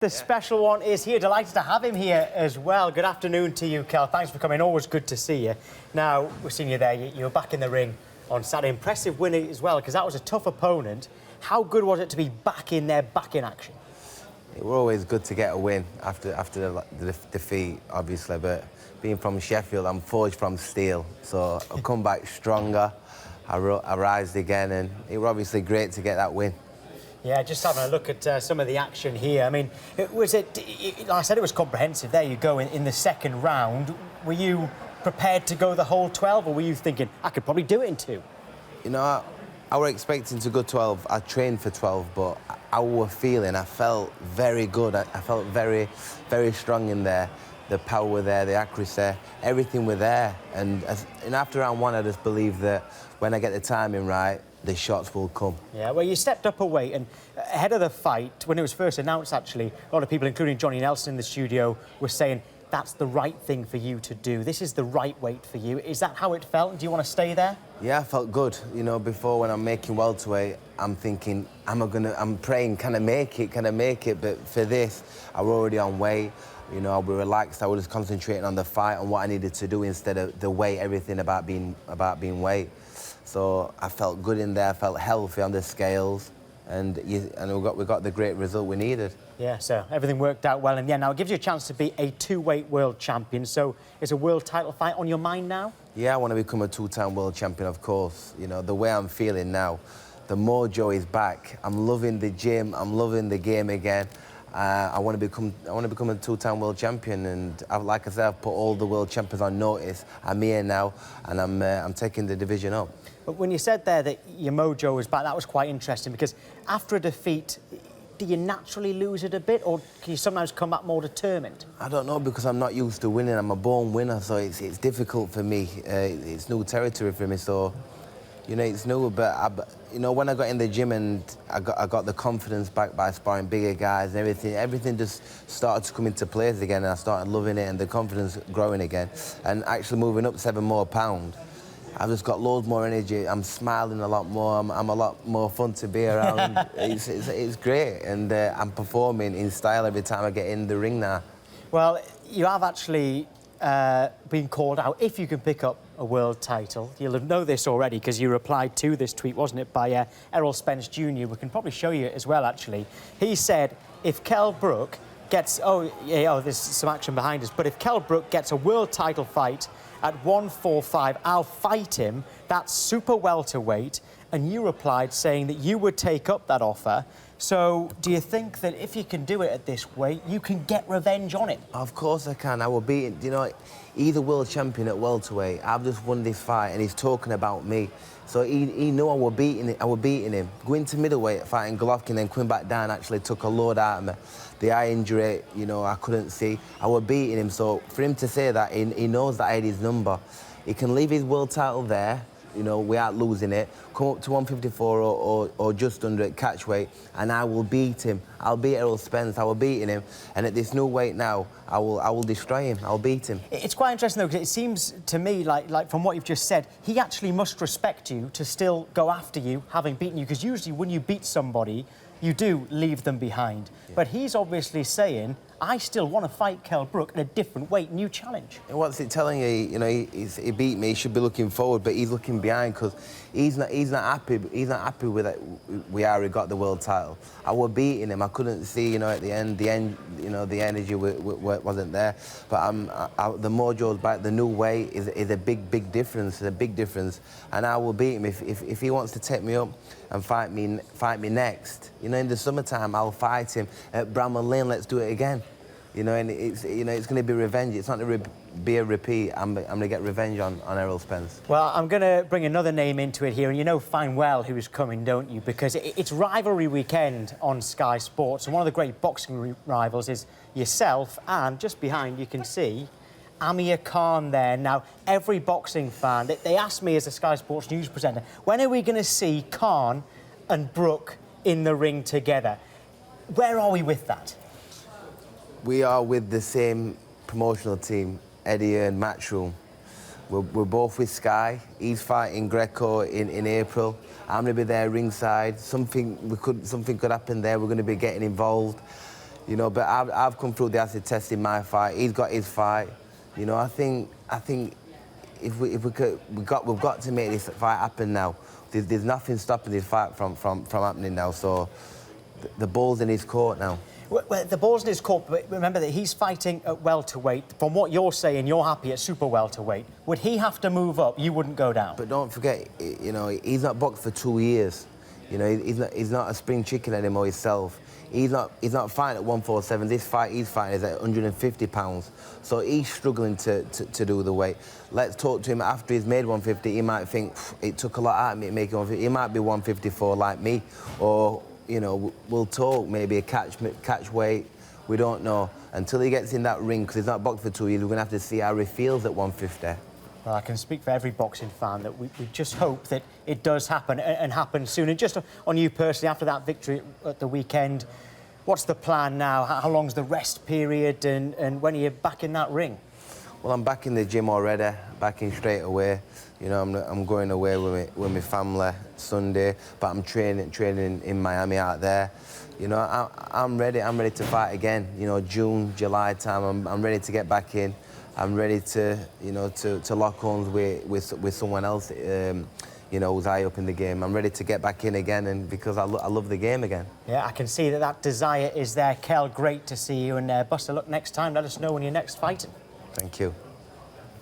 The special one is here. Delighted to have him here as well. Good afternoon to you, Kell. Thanks for coming. Always good to see you. Now, we've seen you there. You were back in the ring on Saturday. Impressive win as well, because that was a tough opponent. How good was it to be back in there, back in action? It was always good to get a win after the defeat, obviously. But being from Sheffield, I'm forged from steel. So I've come back stronger. I rised again, and it was obviously great to get that win. Yeah, just having a look at some of the action here. I mean, like I said, it was comprehensive. There you go in the second round. Were you prepared to go the whole 12, or were you thinking, I could probably do it in 2? You know, I was expecting to go 12. I trained for 12, but I was feeling, I felt very good. I felt very, very strong in there. The power were there, the accuracy, everything were there. And after round 1, I just believed that when I get the timing right, the shots will come. Yeah, well, you stepped up a weight, and ahead of the fight, when it was first announced, actually, a lot of people, including Johnny Nelson in the studio, were saying that's the right thing for you to do. This is the right weight for you. Is that how it felt? Do you want to stay there? Yeah, I felt good. You know, before when I'm making welterweight, I'm thinking, I'm praying, can I make it? Can I make it? But for this, I was already on weight. You know, I was relaxed. I was just concentrating on the fight and what I needed to do instead of the weight, everything about being weight. So I felt good in there. I felt healthy on the scales, and we got the great result we needed. Yeah, so everything worked out well in the end. Now, it gives you a chance to be a 2-weight world champion. So is a world title fight on your mind now? Yeah, I want to become a 2-time world champion, of course. You know, the way I'm feeling now, the mojo is back. I'm loving the gym. I'm loving the game again. I want to become a 2-time world champion, and like I said, I've put all the world champions on notice. I'm here now, and I'm taking the division up. But when you said there that your mojo was back, that was quite interesting, because after a defeat, do you naturally lose it a bit, or can you sometimes come back more determined? I don't know, because I'm not used to winning. I'm a born winner, so it's difficult for me. It's new territory for me, so you know, it's new. But you know, when I got in the gym and I got the confidence back by sparring bigger guys and everything just started to come into place again, and I started loving it, and the confidence growing again, and actually moving up 7 more pounds. I've just got loads more energy. I'm smiling a lot more. I'm a lot more fun to be around. It's great, and I'm performing in style every time I get in the ring now. Well, you have actually been called out if you can pick up a world title. You'll know this already because you replied to this tweet, wasn't it, by Errol Spence Jr. We can probably show you it as well, actually. He said, if Kell Brook gets... Oh, there's some action behind us. But if Kell Brook gets a world title fight at 145, I'll fight him. That's super welterweight. And you replied saying that you would take up that offer. So do you think that if you can do it at this weight, you can get revenge on him? Of course I can. I will beat him. You know, he's a world champion at welterweight. I've just won this fight, and he's talking about me. So he knew I was beating him. Going to middleweight, fighting Golovkin, then coming back down actually took a load out of me. The eye injury, you know, I couldn't see. I was beating him, so for him to say that, he knows that I had his number. He can leave his world title there, you know, without losing it, come up to 154 or just under at catchweight, and I will beat him. I'll beat Errol Spence. I will beat him, and at this new weight now, I will destroy him. I'll beat him. It's quite interesting though, because it seems to me like from what you've just said, he actually must respect you to still go after you, having beaten you. Because usually when you beat somebody, you do leave them behind. Yeah. But he's obviously saying, I still want to fight Kell Brook at a different weight, new challenge. And what's it telling you? You know, he beat me. He should be looking forward, but he's looking behind because he's not happy. He's not happy with it. We already got the world title. I was beating him. I couldn't see. You know, at the end, you know, the energy wasn't there. But the mojo's back. The new way is a big difference. It's a big difference. And I will beat him if he wants to take me up and fight me next. You know, in the summertime, I'll fight him at Bramall Lane. Let's do it again. You know, and it's going to be revenge. It's not going to be a repeat. I'm going to get revenge on Errol Spence. Well, I'm going to bring another name into it here, and you know fine well who's coming, don't you? Because it's rivalry weekend on Sky Sports, and one of the great boxing rivals is yourself, and just behind you can see Amir Khan there. Now, every boxing fan, they asked me as a Sky Sports news presenter, when are we going to see Khan and Brook in the ring together? Where are we with that? We are with the same promotional team, Eddie and Matchroom. We're both with Sky. He's fighting Greco in April. I'm going to be there ringside. Something could happen there. We're going to be getting involved. You know, but I've come through the acid test in my fight. He's got his fight. You know, I think if we could, we've got to make this fight happen now. There's nothing stopping this fight from happening now. So the ball's in his court now. Well, the ball's in his court, but remember that he's fighting at welterweight. From what you're saying, you're happy at super welterweight. Would he have to move up? You wouldn't go down. But don't forget, you know, he's not boxed for 2 years. You know, he's not a spring chicken anymore himself. He's not fighting at 147. This fight he's fighting is at 150 pounds. So he's struggling to do the weight. Let's talk to him after he's made 150. He might think it took a lot out of me to make it 150. He might be 154 like me, or you know, we'll talk maybe a catch weight. We don't know until he gets in that ring, because he's not boxed for 2 years. We're gonna have to see how he feels at 150. Well, I can speak for every boxing fan that we just hope that it does happen and happen soon. And just on you personally, after that victory at the weekend, what's the plan now? How long's the rest period, and when are you back in that ring? Well, I'm back in the gym already, back in straight away. You know, I'm going away with my family Sunday, but I'm training in Miami out there. You know, I'm ready to fight again. You know, June, July time, I'm ready to get back in. I'm ready to, you know, to lock horns with someone else, you know, who's high up in the game. I'm ready to get back in again, and because I love the game again. Yeah, I can see that desire is there. Kell, great to see you, and best of luck next time. Let us know when you're next fighting. Thank you.